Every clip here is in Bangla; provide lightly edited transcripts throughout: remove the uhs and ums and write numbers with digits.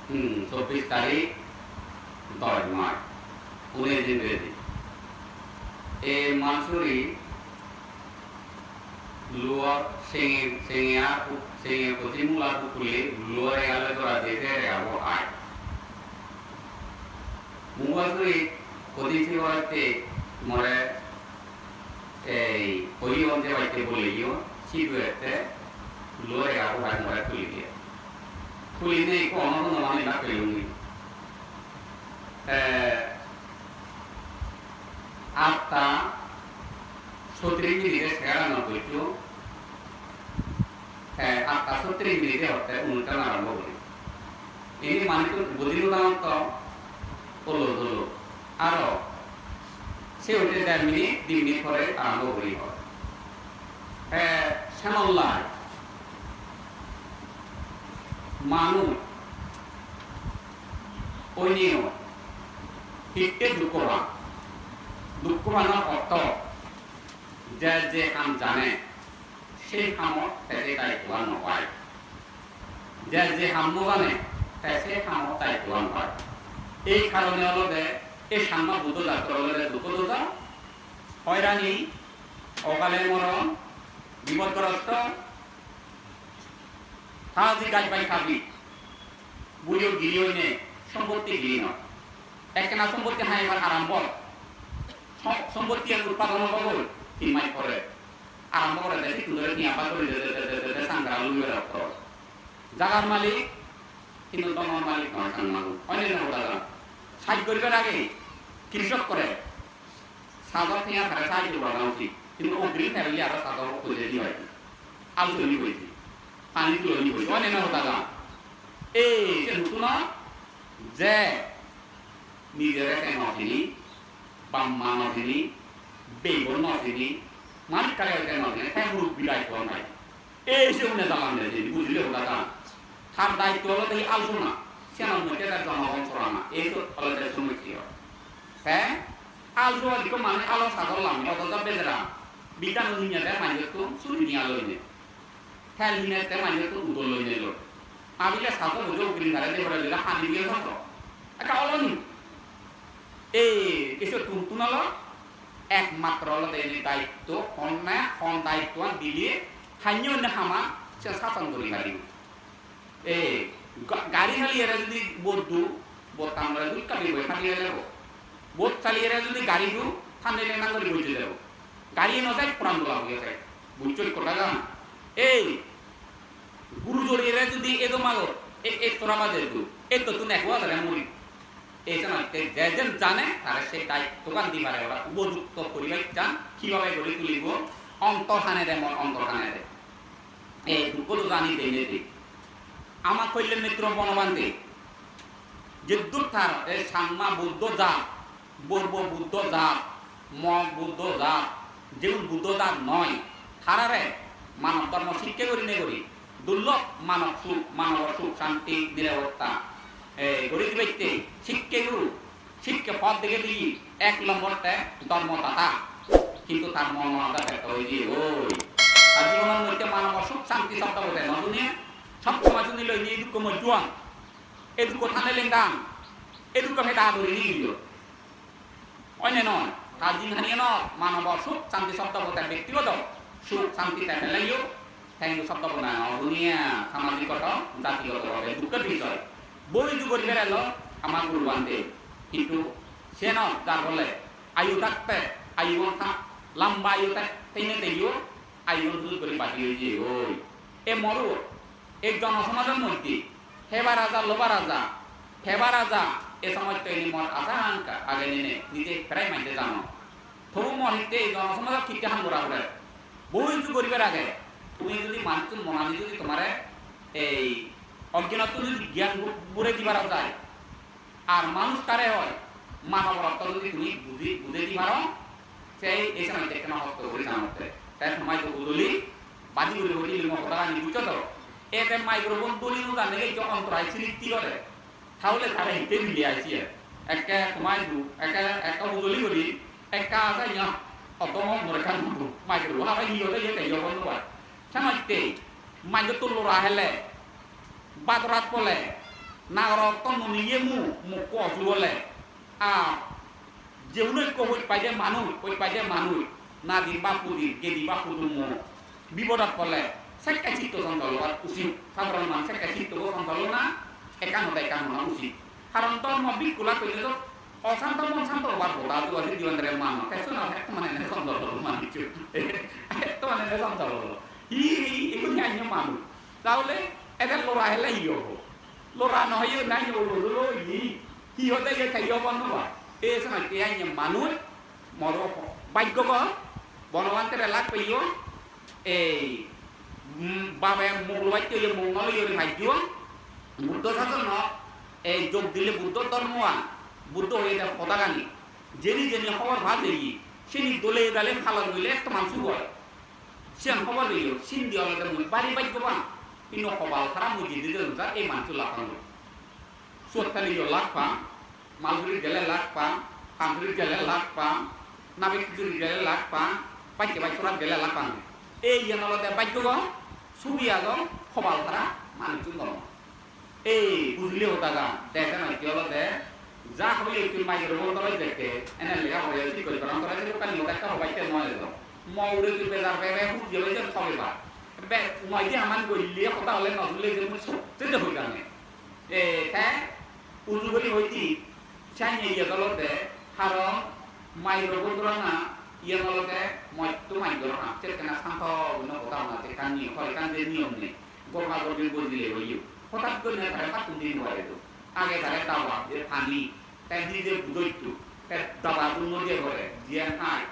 24 তারিখ 10 মাস 19 ইংরেজি এ মাসুরি luar sing kucing mula kukuli luar yang ada tu ada desa yang awak ay. Muasuri kucing si orang te more koi orang te baik te boleh yo si dua te luar yang awak ay more kuli dia. Kuli ni ko orang tu nama ni nak kelungi. Atta sotri minit sekarang nak tuju. Atta sotri minit hote unta narambo boli. Ini maniku bodinu naam to olo. Aro se hote 10 minit 2 minit pore arambo boli hoy. Samallah manu oinio hitte দুঃখমানা অর্থ যে কাম জানে সেই কামত তাই দায়িত্ব নয় যে কাম জানে তাই সেই কামত দায়িত্ব নয় এই কারণে হলো যে এই সাম্মা বুদ্ধ যাত্রা হলে দুঃখ দুঃখা হয়রানি অকালে মরণ বিপদগ্রস্ত হাজি গাছ বাই খাবি বুড়িও গিরিও নে সম্পত্তি গিরি নয় একখানা সম্পত্তি হাইবার আরম্ভ সম্পত্তি yang উৎপাদন হল কিমাই করে আরম্ভ করে দেয় কিন্তু নিয়ে আবার করে সাংগ্রা লুয়ে রাখতো জাগার মালিক কিন্তু তোমার মালিক নয় সাংমালু অনেক দাদা সাজ করবার আগে কৃষক করে সাদর থেকে ফেরা সাহায্য করা উচিত কিন্তু অগ্রিম ফেরলি আরো সাদর খুঁজে দিয়ে হয় আলু তৈরি হয়েছে পানি তুলি হয়েছে অনেক দাদা এই যে নতুন যে নিজের কেন তিনি Bamma notini, bego notini, mari kaya kaya notini, kaya buruk bidai tuan kaya. Se une dalam dari bujile udah har dai tuan lo dari alsuna, siapa mungkin ada sama orang sorana, itu kalau dari semua kio. Alsuna di kemana alos satu lam, atau tak beda. Bidan uninya teh manjat tu, suri ni alo ini. Hal ini teh manjat tu udol lo ini lo. Abisnya satu ujung green kare dia berada handi dia satu. Agak olo ni. এসব তুমতুন হলো একমাত্র হলো এই দায়িত্ব হন দায়িত্ব দিলে হাইন্য হামা সে শাসন করি গাড়ি গাড়ি খালি এরা যদি বোধু বোধ আমরা যদি কালি বই খালিয়ে যাব বোধ চালিয়ে এরা যদি গাড়ি দু ঠান্ডা না করে বইতে যাব গাড়ি নজাই প্রাণ তোলা হয়ে যায় বুঝছই কথা গান গুরু জড়িয়ে এরা যদি এদো মাগো এই তোরা বাজে দু এই তো তুমি একবার মরি এই যেজন জানে তারা সেই দায়িত্বগান দিবারে ওরা উপযুক্ত পরিবেশ যান কিভাবে গড়ে তুলিব অন্তর্হানে দেয় মন অন্তর্হানে দেয় এই দুঃখ তো জানি দেয় আমার কইলে মিত্র বনবান্ধে যে দুর্থার এই সাম্মা বুদ্ধ জাত বর্ব বুদ্ধ জাত মগ বুদ্ধ জাত যেগুন বুদ্ধ জাত নয় তারারে মানব ধর্ম শিক্ষা করি নে করি দুর্লভ মানব সুখ শান্তি নিরাপত্তা গড়ে দিবে শিক্ষাগুরু শিক্ষা পথ দেখে দিই 1 নম্বরটা ধর্মদাতা কিন্তু তার মনোভাবটা ব্যক্ত হয়ে দিয়ে তার জীবনের মধ্যে মানব সুখ শান্তি শব্দ বলে নতুনে সবসময় শুনিল এই দুঃখ মজুয়াং এই দুঃখ থানে লেঙ্গাং এই দুঃখ ভেদা ধরে নিয়ে দিল অন্য নয় তার জিনহানিয়ে নয় মানব সুখ শান্তি শব্দ বলতে ব্যক্তিগত সুখ শান্তি তাই লাগিও থ্যাংক শব্দ বলে দুনিয়া সামাজিকতা জাতিগতভাবে দুঃখের বিষয় বই যুগের বেড়ালো আমার গুরুবান্ধে কিন্তু সে ন যার বলে আয়ু থাকতে আয়ু লম্বা আয়ু থাকতে দেখিও আয়ু দুধ করে বাকি হয়েছে এ মরু এই জনসমাজের মধ্যে হেবা রাজা লোবা রাজা এ সময় তো এনে মর আধা আনকা আগে নিনে নিজে প্রায় মাইতে জানো তবু মরিতে এই জনসমাজের ঠিকঠাক হাম করা হবে বই যুগের আগে তুমি যদি মানুষ মনালি যদি তোমার এই অজ্ঞানত্ব যদি জ্ঞান বুড়ে দিবার যায় আর মানুষ কারে হয় মানব রক্ত যদি তুমি বুঝে দিবার সেই এই সময় দেখতে না হস্ত করে জানতে তাই সময় তো বুঝলি বাজি করে বলি কথা আমি বুঝছো তো এতে মাইক্রোফোন তুলি জানে এই অন্তরায় সৃষ্টি করে তাহলে তারা হিতে মিলে আইসি একটা সময় একটা বুঝলি করি একটা আছে না অত মরে খান মাইক্রোফোন আবার কি হলে যেতে যখন হয় সময় মাইক্রো তুলো রাহেলে বাদরাত বলে nagrok to nuniye mu ko juole a jeunoi ko hoi paide manui na di bapudi ke di bapudu mo bibodat pole sekka citto santolo wat usi sabaran man sekka citto go santolo na ekan na usi haron to mo bikula to itu osan to mon santolo wat boda tu asi diwan re man keso na hek mane ne santolo man itu to mane ne santolo hi iku nyanyo manu taule eder lora hele yo lora no yo na yo lo hi hote ye kayo bon no ba e sama ke anya manu moro baik go bonawante relak peyo babe mugluwai te mo ngalo yo hajo buddho sasono jog dile buddho ধর্মওয়ান Buddha হয়ে যা পদাগানি জেনি খবর ভাদেই সেনি দলে দালে খালার হইলে একটা মানুষ হয় সিয়ান খবর হইল সিন দিও লাগে মুই বাড়ি বাইক গোবান ইনো খবর খারাপ মুই দিদি দেন এই মানুষ লাগানো সুততালি yo lakpa malguri gele lakpa kamguri gele lakpa nabi kuri gele lakpa pakke bai surat gele lakpa এই ইয়ানলতে বাইক গো সুবিয়া গো খবর খারাপ মানুষ গো এই বুঝলে হতাগা দেখেন কি হলো দে যা হলে তুই মাইর বল করে দেখে এনে লেখা হয়ে কি করে কারণ করে যে কালি একটা হবাইতে নয় তো মউরে তুই বেজার বেবে হুজ জেলে যে সবেবা বে মই দি আমান গইলে কথা হলে নজলে যে মুছ তেতে হই জানে তা উজু বলি হইতি চাইনে ইয়া গলতে হারো মাইর বল করে না ইয়া গলতে মই তো মাইর করে না চেতনা শান্ত ন কথা না তে কানি হয় কান যে নিয়ম নেই গরমা গরমি বইলে হইও হঠাৎ করে না তারা পাতুন দিন হয় তো আগে তারা দাওয়া যে পানি তাই নিজে বুঝইতো তাই দাওয়া দুনো দিয়ে করে জিয়া খাই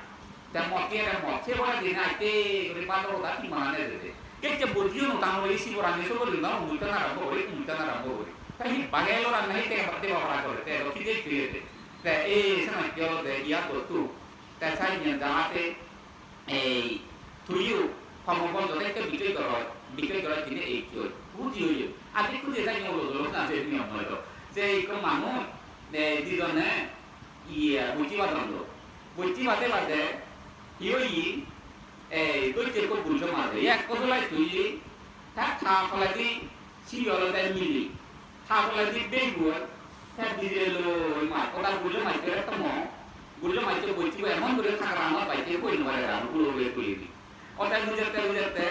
তা মকে রে মকে বড় দিন আইতে করে পালো দা কি মানে দে কে কে বুঝিও না তাহলে এই শিবরা নিছো বলি না মুইতা না রাখবো তাই বাগেলো রা নাই তে বাতে বাবা করে তে রকি দে তুইতে তে এই সময় কি হলো দে ইয়া তো তু তে সাই নিয়া জামাতে এই তুইও ক্ষমবল যতে বিক্রয় করা কিনে এই কি বুঝিও আগে খুঁজে যাই হলো না যে নিয়ম হলো যে কোন মানুষ দিজনে ইয়া বুঝি বাদে ইয়ই কইতে কো বুঝো মাদে এক কতলাই তুইলি তা খা ফলাদি সিয়ল দে মিলি খা ফলাদি বেগুয়া তা দিরেলো মা ওটা বুঝো মাইতে তো মো বুঝো মাইতে বুঝি এমন করে থাকা আমার বাইতে কই নবারে রাম গুলো কইলি ওটা বুঝতে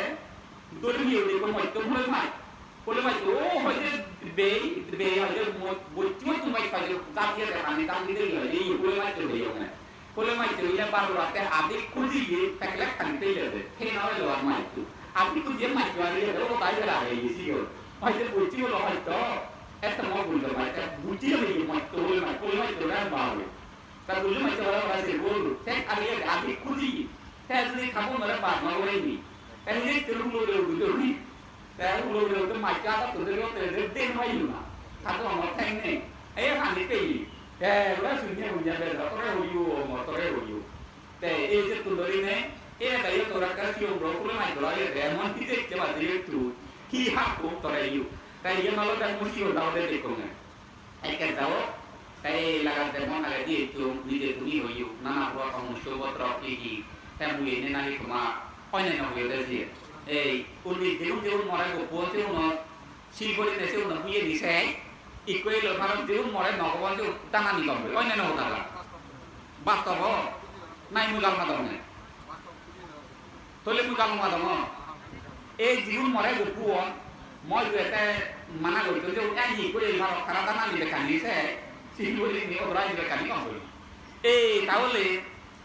দড়ি ইউনি কো মাইতে ভুলে মাই বলে মাই ও হইতে বে হইতে বুঝি তো মাই পাইলো তাকিয়ে দেখানি তাকি দেই এই বলে মাই তো দেই ওখানে বলে মাই তো ইলা বারো রাতে আদি খুঁজিয়ে তাকলে খানতে লেবে হে না হলো আর মাই তো আপনি খুঁজে মাই তো আর এলো তাই বেলা এই সিও হইতে বুঝি হলো হয়তো একটা মগ বুঝলো মাই তা বুঝি হলো মাই তো বলে মাই তো রাম বাড়ে তা বুঝলো মাই তো বলা আছে বল সে আদি খুঁজিয়ে তা যদি খাবো না বাদ না বলেনি তাই যে তেলুগুলো রেแต่เราต้องมาจ้าต้องตื่นเต้นเต้นไม่อยู่นะถ้าต้องมาแทงเนี่ยไอ้ผ่านนี้ไปแต่แล้วสิ่งที่มันจะเป็นเราต้องเรียนอยู่หมดต้องเรียนอยู่แต่ไอ้เจ้าตัวนี้เนี่ยไอ้แต่ยังตัวรักกันที่องค์เราคุณไม่ตัวอะไรแต่มันที่จะมาเรียนรู้ที่หักผมตัวเรียนอยู่แต่ยังมาเราได้มุสิโอดาวได้เด็กคนเนี่ยไอ้แก่ดาวแต่หลังจากนั้นอะไรที่ตัวนี้เด็กตัวนี้อยู่นั่นน่ะเพราะเขามุสิโอวัตรอีกแต่บุญเนี่ยนั่นคือมาอ้อยเนี่ยเราเรียนได้สิএই উনি যেমন মরে গোপন উনো শিলপরি দেশে উনো বুয়ে দিছে ইকুই লো ভারত যেমন মরে নগবন যে টানা নি গম্বে ওই না হতা বাস্তব নাই মুগাল মাদনে তলে মুগাল মাদম এই জীবন মরে গোপন মই দুতে মানা গইতো যে এই ইকুই ভারত খারা টানা নি দেখানিছে শিলপরি নি ওরা নি দেখানি গম্বে এই তাহলে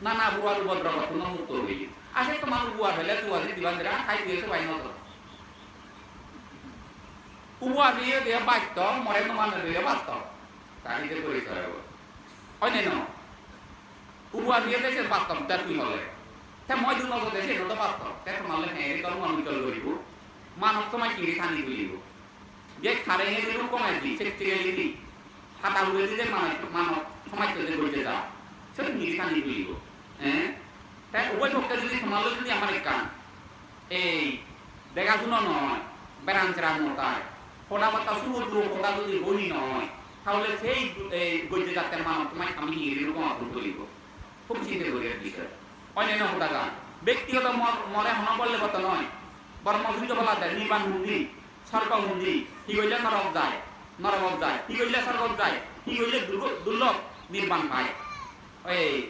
নানা বুয়ার উপদ্রব কোনো মুক্ত হই আসে তোমার বুয়া হলে তুয়া দি দিবান্দরা খাই দিয়ে সবাই নত বুয়া দিয়ে দিয়ে বাইত মরে নমান দিয়ে বাস্ত তাই যে করি করব অনে ন বুয়া দিয়ে দেশে বাস্ত তা তুই হলে তে মই দুন নব দেশে নত বাস্ত তে তোমালে হে তোর মন চল করিব মানব তোমায় কি খানি করিব যে খারে হে দিন কমাই দি সেক্রিয়ালি দি হাতা উড়ে দিলে মানব সমাজ তো কইতে যা সেটা নি খানি করিব হ্যাঁ তাই উভয় পক্ষে যদি সমালোচনা আমার কান এই দেখাশুনো নয় বেড়াঞ্চরা নয় কথাবার্তা সমুদ্র কথা যদি বলি নয় তাহলে সেই গদ্য জাতের মানব তোমায় আমি এরকম আগ্রহ করিব খুব চিন্তা করি বিষয় অন্যান্য কথা গান ব্যক্তিগত মরে হন বললে কথা নয় বরং মজুরি বলা যায় নির্বাণ হুন্দি সর্ব হুন্দি কি কইলে নরক যায় নরক যায়, কি করলে স্বর্গ যায়, কি করলে দুর্লভ নির্বাণ পায়।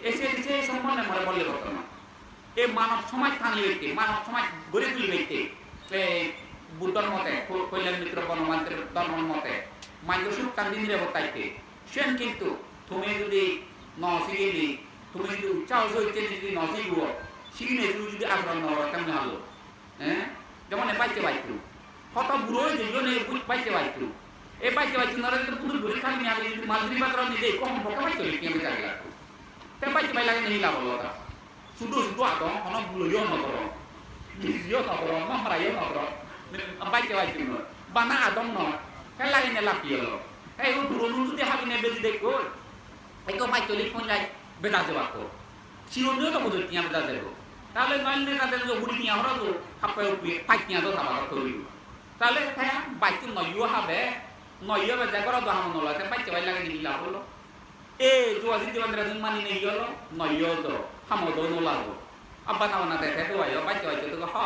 এসে এসে সম্বন্ধে মরে বললে বর্তমান এই মানব সমাজ টানি হইতে, মানব সমাজ গড়ে তুলি হইতে বুদ্ধর মতে, কল্যাণ মিত্র বনমান্তের ধর্মের মতে মাইন্ড সুখ কান্দি নিরাপত্তাইতে সেন কিন্তু তুমি যদি নসিগেলি, তুমি যদি উচ্চাস হইতে যদি নসিগ শিখিনে তুমি যদি আচরণ নকর কেমন হলো, হ্যাঁ যেমন বাইতে বাইতু কত বুড়ো যেগুলো নেই বাইতে বাইতু এই বাইতে বাইতু নরে কিন্তু পুরো ঘুরে খালি নিয়ে যদি মালদি বাজার নিজে কম বকা বাইতে হইতে আমি জানি লাগতো তাই বাইতে বাই লাগে নেই লাভ হলো তা শুধু শুধু আদম কোনো বুড়ো নকর নিজেও নকর মহারাইও নকর বাইতে বাইতু নয় বানা আদম নয় kan lagi ne lapi lo buron যদি হাবি নে বেজি দেখো এই তো বাইতে লিখ কোন যায় বেদা যাবা তো চিরনিও তো বুঝি তিয়া বেদা যাবো তাহলে নইলে তাদের যে বুড়ি তিয়া হলো তো হাপে উপি পাইতিয়া তো থাবা তো তাহলে হ্যাঁ বাইতে নইও হবে নইও বেজা করা তো হামন হলো তে বাইতে বাই লাগে নিলা হলো जो আজি দিবান্দ্র দিন মানি নেই গেল নইও তো হামো তো নো লাগো আব্বা না না দেখে তো আইও বাইতে বাইতে তো হ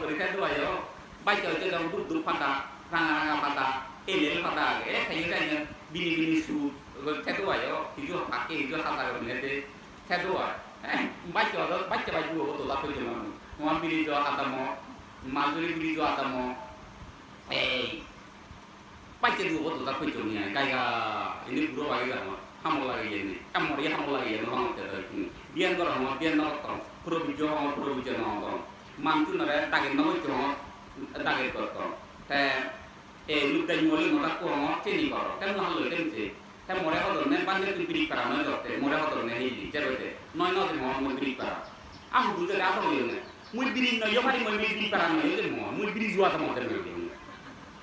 করে খেতে আইও বাইতে বাইতে তো দুধ দুধ ফাটা রাঙা রাঙা ফাটা elel pada kayaknya kan bini-bini su kedua ya itu pakai itu kata berarti kedua baca baju betul lah tu jangan mau bini jo atau mau mazuri bini jo atau mau baca dulu betul lah tu jangan kayak ini bro lagi kan hamil lagi ini dia hamil lagi ini orang itu dia orang pro bijo orang mantu nara takin nama itu takin betul lúc đây mua lên một các cô ngó trên đi vào cái nó lười cái gì cái mua đấy họ tưởng nên ban đêm tụi bị cả nói rồi thế mua đấy họ tưởng nên gì chứ rồi thế nói thì mua mua bị cả không đủ cho đã không được này mua bị nói giống như mua bị cả nói cái mua bị dọa tao mua cái gì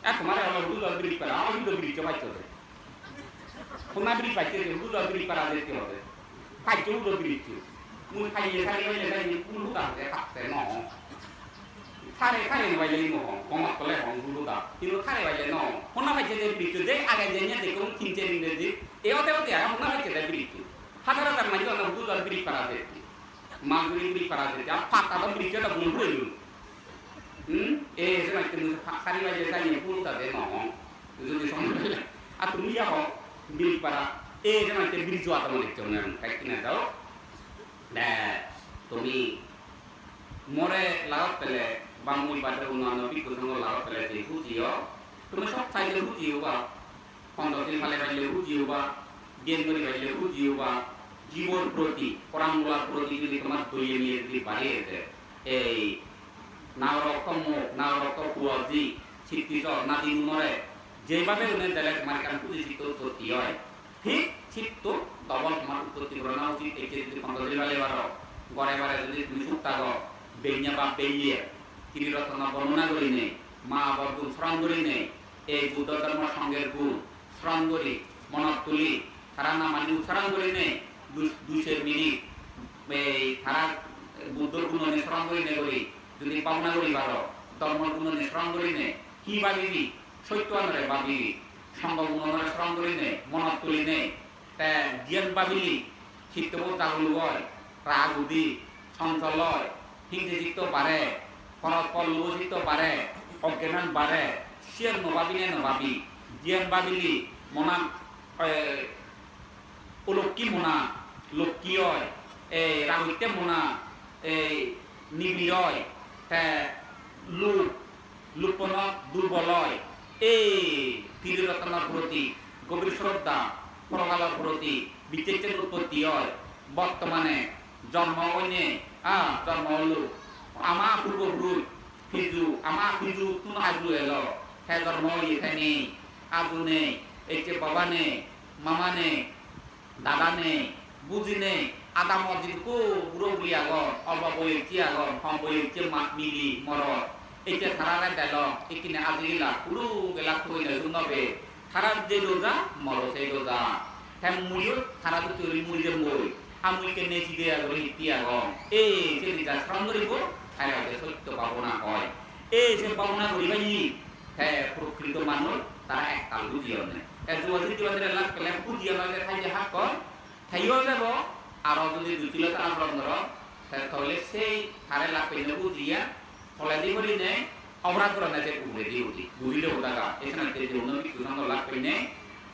kemarin orang dulu beri para orang dulu beri coba coba pernah beri baca tu dulu beri para ada tu ada kacu dulu beri tu mungkin kaya puluh tak tak no thare vai lên một con mặt có lẽ con dulu tak itu thare vai lên no pernah baca dia beri tu deh agaknya dia kau kincir ini deh ote ya pernah baca dia beri tu hadara tak maju orang dulu beri para ada maguri beri para ada apa tak beri tu ada bulu bulu sebenarnya itu hari aja saya pun tak ada no itu di sana atau dia kok beli para sebenarnya itu beli jual teman itu kayak gini tahu dah tumi more laut pele bangun pada unan nabi kusung laut pele itu jio tumi sok saya itu jio ba kondotin kali balik itu jio ba gen beri balik itu jio ba jiwon proti orang mula proti itu di tempat tujuh miliar di balik itu নাওরক কুয়াজি চিত্তিত Nadi নুনরে যেভাবে উনি দেলে তোমার পুঁজি চিত্ত উৎপত্তি হয় ঠিক চিত্ত ডবল তোমার উৎপত্তি করে না উচিত এই যদি পঞ্চদিন বালে বারো গড়ে বারে যদি তুমি সুক্তাগ বেইয়া বা বেইয়ে তিনি রত্ন বর্ণনা করি নেই মা বরগুণ স্মরণ করি নেই এই বুদ্ধ ধর্ম সঙ্গের গুণ স্মরণ করি মনত তুলি তারা না মানে উচ্চারণ করি নেই 200 মিনিট এই তারা বুদ্ধর গুণ স্মরণ করি নেই করি যদি পাওনা করি বারো ধর্ম গুণ স্মরণ করি নে কি ভাবিবি সত্য আনরে ভাবিবি সঙ্গ গুণ স্মরণ করি নে মনত তুলি নে জ্ঞান ভাবিলি চিত্তবোধ জাগলু হয় রাগ উদি চঞ্চল হয় হিংসে চিত্ত বাড়ে পরস্পর লোভ চিত্ত বাড়ে অজ্ঞান বাড়ে সিয়ার নভাবিনে নভাবি জ্ঞান ভাবিলি মনা অলক্ষী মনা লক্ষ্মী হয় এই রাগিতে মনা এই নিবিড় হয় লুপন দুর্বলয় এই তীররত্নার প্রতি গভীর শ্রদ্ধা পরকালের প্রতি বিচেতন উৎপত্তি হয় বর্তমানে জন্ম হইনে জন্ম হলো আমার পূর্বপুরুষ ফিজু তুন আজু এলো হ্যাঁ জন্ম এখানে আজু নেই এই যে বাবা নেই মামা নেই দাদা নেই বুঝি নেই ada mau jitu burung liagon, alba boy ciagon, hom boy cemak mili morot. Ece tharara dalo, ikine adila, ulu gelak tu ini sunna be. Tharar jedoza, moro jedoza. Hem muyut, tharar tu curi muri jemboy. Hamu ikene cidea gori tiagon. Jadi jas ramuri bo, tharar besok tu babona hoy. Se babona gori bayi. Prokrito manul, tara ek talu jione. Jual itu adalah lak kelem pujian lagi thaja hakon. Thayo jabo. আরো যদি দুতিলে তারা ব্রহ্মর তাহলে সেই হারে লাভ পেলে বুঝিয়া ফলে দি করি নেই অপরাধ করে না যে উপরে দিয়ে উঠি বুঝিলে ওটাকা এখানে যে অন্য কিছু সঙ্গে লাভ করি নেই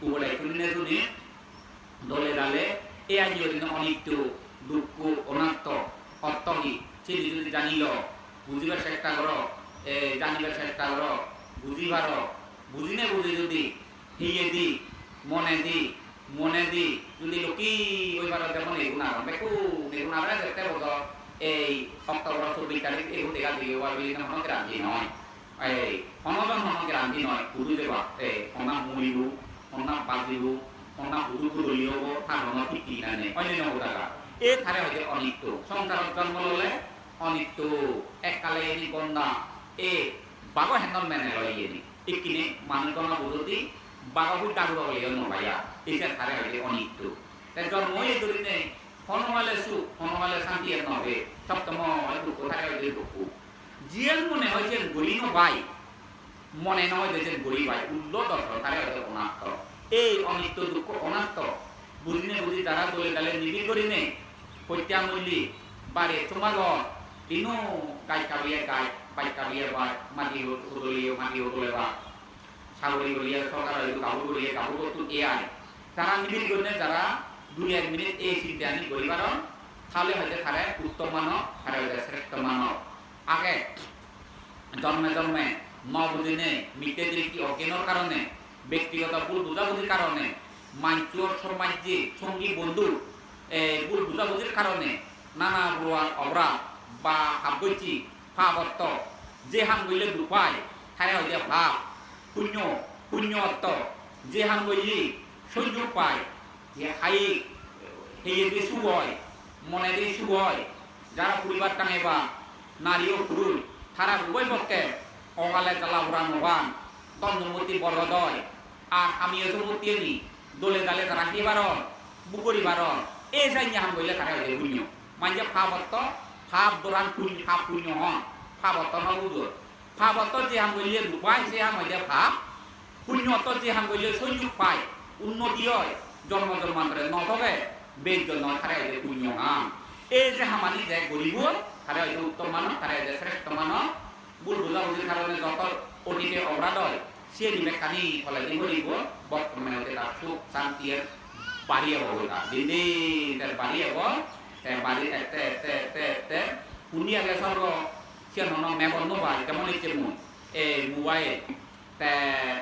উপরে শুনে শুনি দলে ডালে এ আজ অনেক দুঃখ অনাত্ম অর্থহী চিনি যদি জানিল বুঝিবার চেষ্টা করো জানিবার চেষ্টা করো বুঝিবার বুঝিনে বুঝি যদি হিয়ে দি মনে দি যদি লোকি ওইবার যেমন এগুনা বেকু এগুনা যেতে বলো এই অক্টোবর 24 তারিখ এগুলো দেখা দিয়ে হন গ্রান্তি নয় এই অনজন হন গ্রান্তি নয় পুরু দেবা অনা মুড়িবু অনা বাজিবু অনা পুরু দলীয় থানো ঠিক নানে অন্য টাকা এ থারে হইতে অনিত্য সংসার জন্ম ললে অনিত্য এককালে এনি বন্দা এ বাগ হেন্দন মেনে লইয়ে নি ইকিনে মানুষজনা বুঝতি বাগাবু ডাগুড়া বলিও নবাইয়া এসে থারে হইতে অনিত্য তাই জন্মই ধরিনে হনুমালে শান্তি এর নবে সপ্তম দুঃখ থারে হইতে দুঃখ জিয়ান মনে হয়েছেন গলি নবাই মনে নয় দেখছেন গলি বাই উল্লো দর্শন থারে হইতে অনাত্ম এই অনিত্য দুঃখ অনাত্ম বুঝিনে বুঝি তারা দলে ডালে নিবিড় করিনে প্রত্যামূল্যী বারে তোমার দিনু গাই কাবিয়ে গাই বাই কাবিয়ে বা মাটি উদলিয়ে মাটি উদলে সাগরি গলিয়ে সরকার কাপড় গলিয়ে কাপড় তো এ আয় তারা নিবিড় করিনে যারা 2-1 মিনিট এই চিন্তা আনি করিবার তাহলে হয়তো তারা উত্তম মানব তারা হয়তো শ্রেষ্ঠ মানব আগে জন্মে নবদিনে মিটে দৃষ্টি অজ্ঞানের কারণে ব্যক্তিগত ভুল বুঝাবুঝির কারণে মাঞ্চুর সমাজে সঙ্গী বন্ধু ভুল বুঝাবুঝির কারণে নানা অপরাধ বা হাবগৈচি ভাবত্ব যে হাম গইলে দুপায় তারা হইতে ভাব পুণ্য অর্থ যে হাম গইলি সুযোগ পায় হাই হেয়ে দিয়ে শুভ হয় মনে দিয়ে শুভ হয় যারা পরিবার টাঙেবা নারী ও পুরুষ তারা উভয় পক্ষে অগালে জ্বালা ভরা নবান দণ্ডমূর্তি বরদয় আর আমি এসবমূর্তি নি দলে দালে তারা হিবার বুকরি বার এই যাই হাম গইলে তারা হইতে পুণ্য মানে ভাবত্ব ভাব দোরান ভাব পুণ্য হন ভাবত্ব নবুদ ভাবত্ব যে হাম গইলে দুপায় সে হাম হইতে ভাব পুণ্যত্ব যে হাম গইলে সুযোগ পায় উন্নতি হয় জন্ম জন্মান্তরে নথকে বেদ নয় তারা হইতে পুণ্য হাম এই যে হামানি যে গরিব তারা হইতে উত্তম মানব তারা হইতে শ্রেষ্ঠ মানব ভুল বুঝাবুঝির কারণে যত অতীতে অপরাধ হয় সে নিবে কানি ফলে যে গরিব বর্তমানে হইতে তার সুখ শান্তির বাড়িয়ে হবো দিন দিন তার বাড়িয়ে হবো বাড়ি এতে পুনি আগে সর্ব সে নন মেবন নোবাই কেমন হচ্ছে মোবাইল তে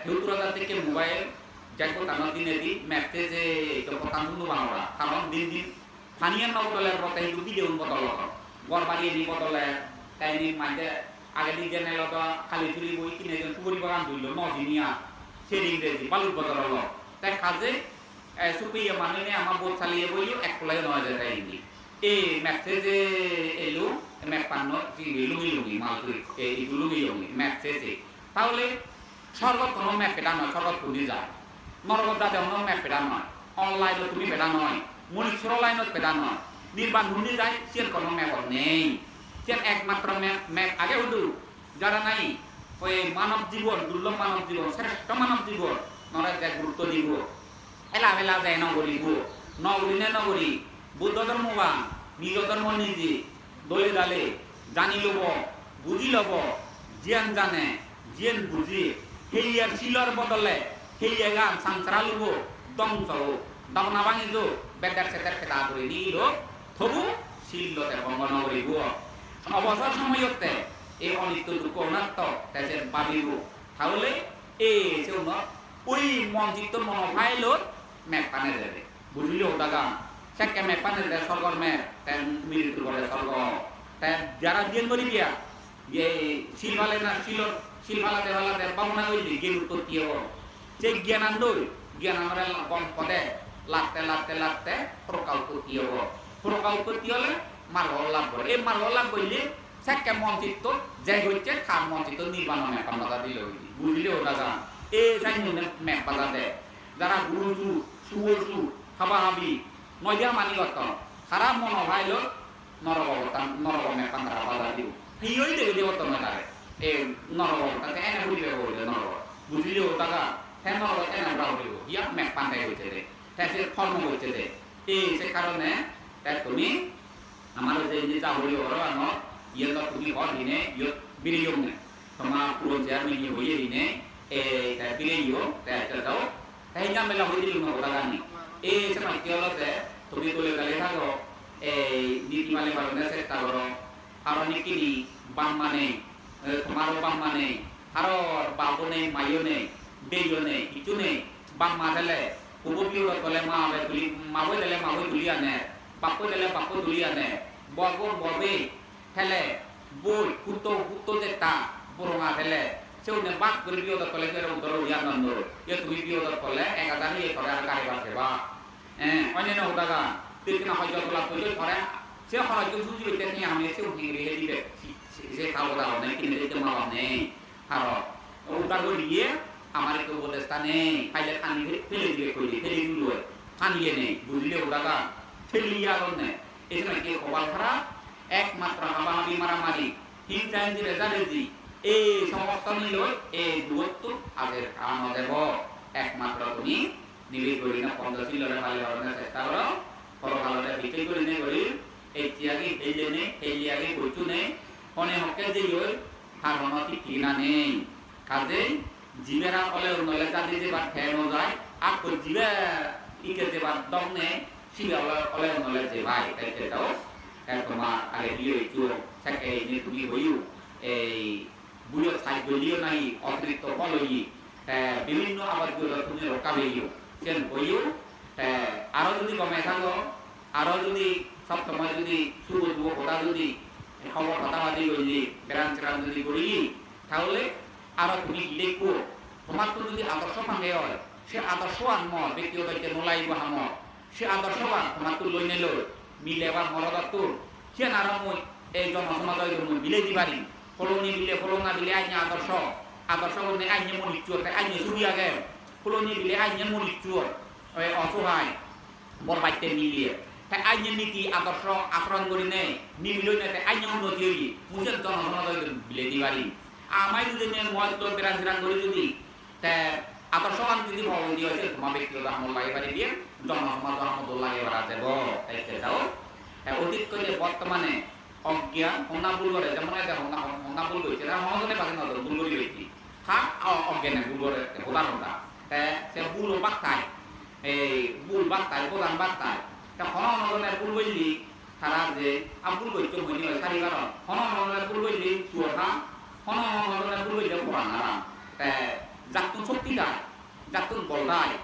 দুপুরতা থেকে মোবাইল যাইব তানোর দিনে দি ম্যাপতে যে কথান বাংলা কারণ দিন দিন ফানিয়ান নবদলের পথে হিন্দু ভিডিও বদল গড় বাড়িয়ে নি বদলে তাই নি মাঝে আগে দিন জেনে লত খালি চুরি বই কিনে যেন সুপুরি বাগান ধরল নজিনিয়া সেরি ইংরেজি বালুর বদল হলো তাই কাজে সুপিয়ে মানে আমার বোধ চালিয়ে বইও এক কলাই নয় যায় তাই হিন্দি এই ম্যাপতে যে এলো ম্যাপ পান্ন লুঙ্গি মালতুরি এই লুঙ্গি ম্যাপতে তাহলে সর্বত কোনো ম্যাপ পেটা নয় সর্বত পুলি যায় নরগত যাতে অন্য ম্যাপ পেটা নয় অনলাইনে তুমি পেটা নয় মনীশ্বর লাইনত পেটা নয় নির্বাণ হুন্দি যায় সের কোনো ম্যাপ নেই সের একমাত্র ম্যাপ আগে উঠু যারা নাই ওই মানব জীবন দুর্লভ মানব জীবন শ্রেষ্ঠ মানব জীবন নরা যে গুরুত্ব দিব এলা বেলা যায় নগরী নগরী বুদ্ধ ধর্মবান নিজ ধর্ম নিজে দলে ডালে জানি লব বুঝি লব জিয়ান জানে জিয়ান বুঝি হেইয়ার শিলর বদলে হেইয়া গান সংসারা লব দম চলো দমনা ভাঙিজ বেদার সেতার খেতা করে নিল থবু শিলতে বঙ্গনগরী গো অবসর সময়তে এই অনিত্য দুঃখ অনাত্ম তাদের বাবিব তাহলে এই সেউন ওই মন চিত্ত মনোভাইল ম্যাপ পানে যাবে বুঝলিও দাদা সেকে ম্যাপ পানে যাবে স্বর্গর ম্যাপ তাই মৃত্যু করে স্বর্গ তাই যারা দিন করি বিয়া যে শিলভালে না শিলভালাতে বামনা কইলি গেল উৎপত্তি হব সেই জ্ঞানান্দরে কম পদে লাগতে প্রকাল উৎপত্তি হব প্রকাল উৎপত্তি হলে মার্গ লাভ করে এই মার্গ লাভ করলে সেকে মন চিত্ত যে হচ্ছে খার মন চিত্ত নির্বাণ ম্যাপ বাজা দিল বুঝলিও দাদা এই যাই ম্যাপ বাজা দেয় যারা গুরুজু সুবসু হাবাহাবি নয়দিয়া মানিগত খারাপ মন ভাইল নরক ম্যাপ বাজা দিব হিওই দেখে দেব তো নয় এই নরক তাতে এনে বুঝবে বলে নরক বুঝলিও দাদা হ্যাঁ নরক এনে আমরা হইব ইয়া ম্যাপ পান্ডাই হইছে দে তাই ফর্ম হইছে দে এই সে কারণে তাই তুমি আমার যে যা হইল ওরা ইয়ে তুমি হর দিনে ইয়ে বিরিয়ম তোমার পুরো জার্মানি হয়ে দিনে বিলেইও যাও তাই না মেলা হয়ে দিল না গানি এই সময় কি হলো যে তুমি বলে গেলে থাকো এই নীতি মানে বাড়ানোর চেষ্টা করো আরো নিকিনি বাম্মা নেই তোমারও বাম্মা নেই আরো বাবু নেই মাইও নেই বেইও নেই কিছু নেই বাম্মা দিলে উপবিও বলে মা তুলি মাবই দিলে মাবই তুলি আনে বাপু দিলে বাপু তুলি আনে বগো ববে হেলে বই কুতো যেটা বরঙা হেলে সেউনে বাক করে বিয়োদ করলে ফের উত্তর ইয়ানন্দ ইয়ে তুমি বিয়োদ করলে একাধারে ইয়ে করে আর গাড়ি বাসে বা অন্যান্য হুদাগা তুই কিনা হয়তো তোলা তুই করে সে হয়তো সুযোগ দেখে আমি সেও ভেঙে রেখে দিবে সে খাওয়া দাওয়া নেই কিনে দিতে মাওয়া নেই আর উদার দিয়ে আমার একটু উপদেষ্টা নেই খাইলে খানি ফেলে দিবে কইলে ফেলে দিল খানিয়ে নেই বুঝলে হুদাগা ফেলিয়ে আর নেই এই সময় কি কপাল খারাপ একমাত্র হাবাহাবি মারামারি হিংসা হিংসি রেজারেজি এই সমস্ত নিল এই দূরত্ব আগের কারণ দেব একমাত্র তুমি নিবিড় করি না পঞ্চশীলরে ভালো ধরনের চেষ্টা করো পরকালরে বিক্রি করি নে করি এই চিয়াগি হেলে নেই হেলিয়াগি বইচু নেই অনেক হকে যে ওই হারমতি কিনা নেই কাজে জীবেরা অলে নলে যাতে যে বাদ খেয়ে যায় আর কই জীবে ইকে যে বাদ দম নেই শিবে অলে নলে যে ভাই তাইতে দাও তোমার আগে দিয়ে একটু থাকে যে তুমি হইও এই বুড়ো সাইকেলিও নাই অতিরিক্ত ফলই বিভিন্ন আবাদগুলো তুমি রোকাবেইও সেন হইও আরো যদি কমে থাকো আরো যদি সব সময় যদি শুরু কথা যদি খবর কথাবাদি যদি বেড়ান চেরান যদি করি তাহলে আরো তুমি লেখো তোমার তো যদি আদর্শ ভাঙে হয় সে আদর্শ আনম ব্যক্তিগত নোলাইব হাম সে আদর্শবান তোমার তো লই নিল মিলে বা মরদার তোর সে নারাময় এই জনসমাজের মিলে দিবারি ফলনি বিলে ফলনা বিলে আইনে আদর্শ বলতে আইনে মরিচুর আইনে সুবি আগে ফলনি বিলে আইনে মরিচুর ওই অসহায় বরবাইতে মিলিয়ে তাই আইনে নীতি আদর্শ আচরণ করি নেই নিমিলই নেই আইনে উন্নতি হই মুঝে জনসমাজের বিলে দিবারি আমায় যদি মই তো বেড়ান চেরান করি যদি আদর্শবান যদি ভবন দিয়ে হয়েছে তোমার ব্যক্তিগত আমল লাগে পারি দিয়ে জনসমাজ আমল লাগে বাড়া যাব তাইতে যাও অতীত করে বর্তমানে অজ্ঞান হন্না ভুল করে যেমন এটা হন্না ভুল করছে তারা মহাজনে পাশে নজর ভুল করি ব্যক্তি খাক অজ্ঞানে ভুল করে প্রধান হন্না সে ভুল বার্তায় এই ভুল বার্তায় প্রধান বার্তায় তা হনজনে ভুল বললি তারা যে ভুল করছো হয়নি হয় সারি কারণ হনজনে ভুল বললি চুয়া হনজনে ভুল বললে কোরআন আরাম যাতুন শক্তি দেয় যাতুন বল দেয়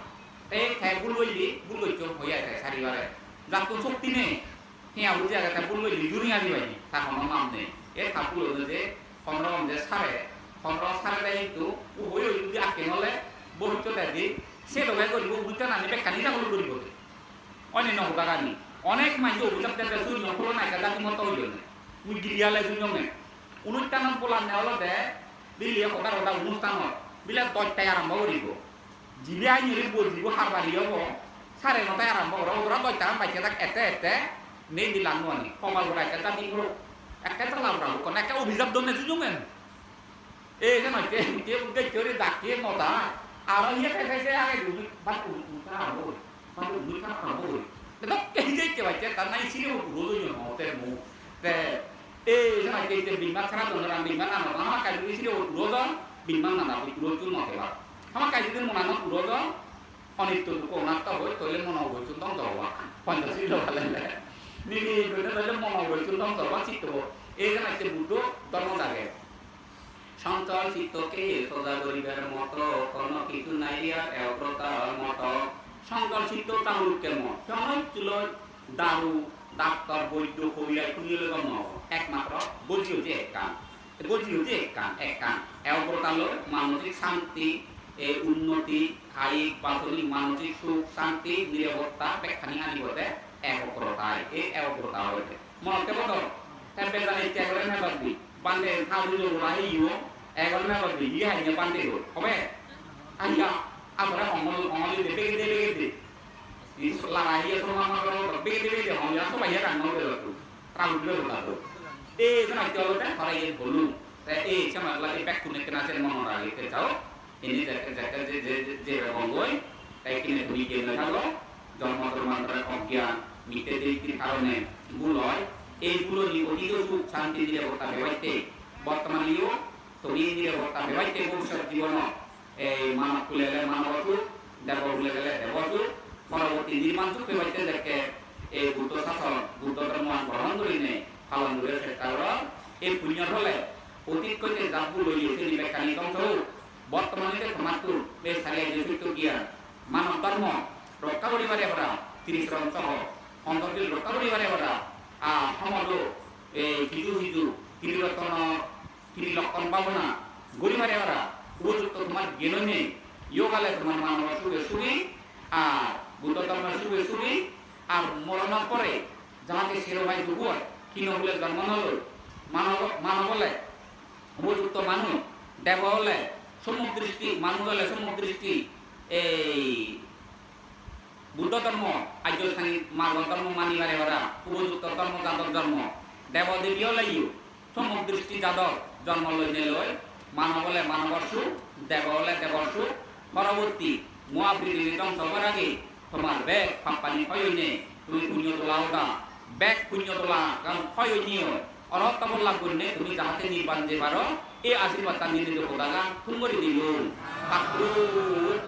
এই ভুল বললি ভুল করছো হইয়া সারি বারে যাতুন শক্তি নেই হিয়া বুঝে আগে ভুল বললি জুড়ি আনি পাইনি তার কোনো নাম নেই এর ঠাকুর যে সংগ্রাম যে সারে দেয় কিন্তু ও হয়ে যদি আঁকে নলে বহুত দি সে লগাই করব বুঝতে না নিবে কানি যাবল করিব অন্যান্য হুদাগানি অনেক মানুষ অভিযোগ দেবে শূন্য হলো না জাতি মতো হইল না মুই গিরিয়ালে শূন্য নে অনুষ্ঠানত বলার নে হলো দে দিল্লি কথা কথা অনুষ্ঠানত বিলে 10টায় আরম্ভ করিব জিলে আইনি বলব হারবারি হব 9:30 আরম্ভ করো ওরা 10টা বাইকে থাক এতে নেই দিলাম নি কমাল ওরা একটা জাতি করো একটা চালাম রাখো কোন একটা অভিযোগ দনে সুযোগেন এই যে নয় কে করে ডাকিয়ে নটা আর ইয়ে খাইছে আগে বাট উঠা হবো বাট উঠা হবো এটা কে বাইকে তার নাই ছিল রোজ হতে মু তে এই যে নয় কে বিমান খারাপ দনে বিমান আনো আমার কাজ ছিল রোজ বিমান না রোজ নতে বা আমার কাজ দিন মনানো রোজ অনিত্য দুঃখ অনাত্ম হই তইলে মন হই চুন্দন যাওয়া পঞ্চাশি লোকালে নিবি কইতে তইলে মন হই চুন্দন যাওয়া চিত্ত এই যে নয় বুদ্ধ ধর্ম লাগে সঞ্চল চিত্তকে সদা করিবার মতো কোন কিছু নাই আর অগ্রতার মতো সঞ্চল চিত্ত তাহলে মত কেমন ছিল দারু ডাক্তার বৈদ্য কবিরা খুঁজলে গম একমাত্র বুঝি হচ্ছে এক কান অগ্রতাল মানসিক শান্তি এই উন্নতি কায়িক বাচনিক মানসিক সুখ শান্তি নিরাপত্তা ব্যাখ্যানি আনিবতে একগ্রতায় এই একগ্রতা হইতে মনকে বদল tempe dari cewek na bagdi bande thao dulu rahi yo egon na bagdi ye hanya bande do obe aya abra ongol de bege is la rahi so mama ko bege ong ya so bayar kan no do tu tralu do la do sana cholo ta hara ye bolu te sama la back kune kena sen mono rahi te jao ini je bongoi tai kine buni ke na halo জন্ম ধর্মান্তরের অজ্ঞান মিটে দেইতির কারণে ভুল হয় এইগুলো নিয়ে অতীত সুখ শান্তি নিরাপত্তা ব্যবহারতে বর্তমানেও তুমি নিরাপত্তা বেবাইতে ভবিষ্যৎ জীবন এই মানব খুলে গেলে মানবচুর দেব খুলে গেলে দেবচুর পরবর্তী নির্মাণ চুপ বেবাইতে দেখে এই বুদ্ধ শাসন বুদ্ধ ধর্ম গ্রহণ করিনে পালন করে চেষ্টা করা এই পুণ্য হলে অতীত কইতে জাপু লইছে নিবেকানি ধ্বংস বর্তমানে মাতুর এই সারিয়া যেহেতু গিয়া মানব ধর্ম রক্ষা করিবারে আমরা 30 রং সহ অন্তর্গত রক্ষা করিবারে আমরা সমাজ এই কিছু তিরিলক্ষণ ভাবনা গরিবারে আমরা উপযুক্ত তোমার জ্ঞান নেই ইয়োগালে তোমার মানব সুখে সুখী আর বুদ্ধ ধর্মের সুখে সুখী আর মরণের পরে যাহাতে শিরোভাই দুঃখ কিন বলে জন্ম হল মানব হলে উপযুক্ত মানুষ দেব হলে সম্মুখ দৃষ্টি মানুষ হলে সম্মুখ দৃষ্টি এই বুদ্ধ ধর্ম আর্য মানব ধর্ম মানিবারে ওরা উপযুক্ত ধর্ম যাদব ধর্ম দেব দেবী হলেও সম্মুখ দৃষ্টি যাদব জন্ম লইনে লয় মানব হলে মানবর সুখ দেব হলে দেবর সুখ পরবর্তী মহাবৃদ্ধি ধ্বংস হওয়ার আগে তোমার ব্যাগ পাম্পানি হয়নে তুমি পুণ্য তোলা ওটা ব্যাগ পুণ্য তোলা কারণ হয় নিও অরহত্তা বললা করলে তুমি যাহাতে নির্বাণ যে পারো এই আশীর্বাদ তার নির্ণিত কোদাগা তুমি করে দিল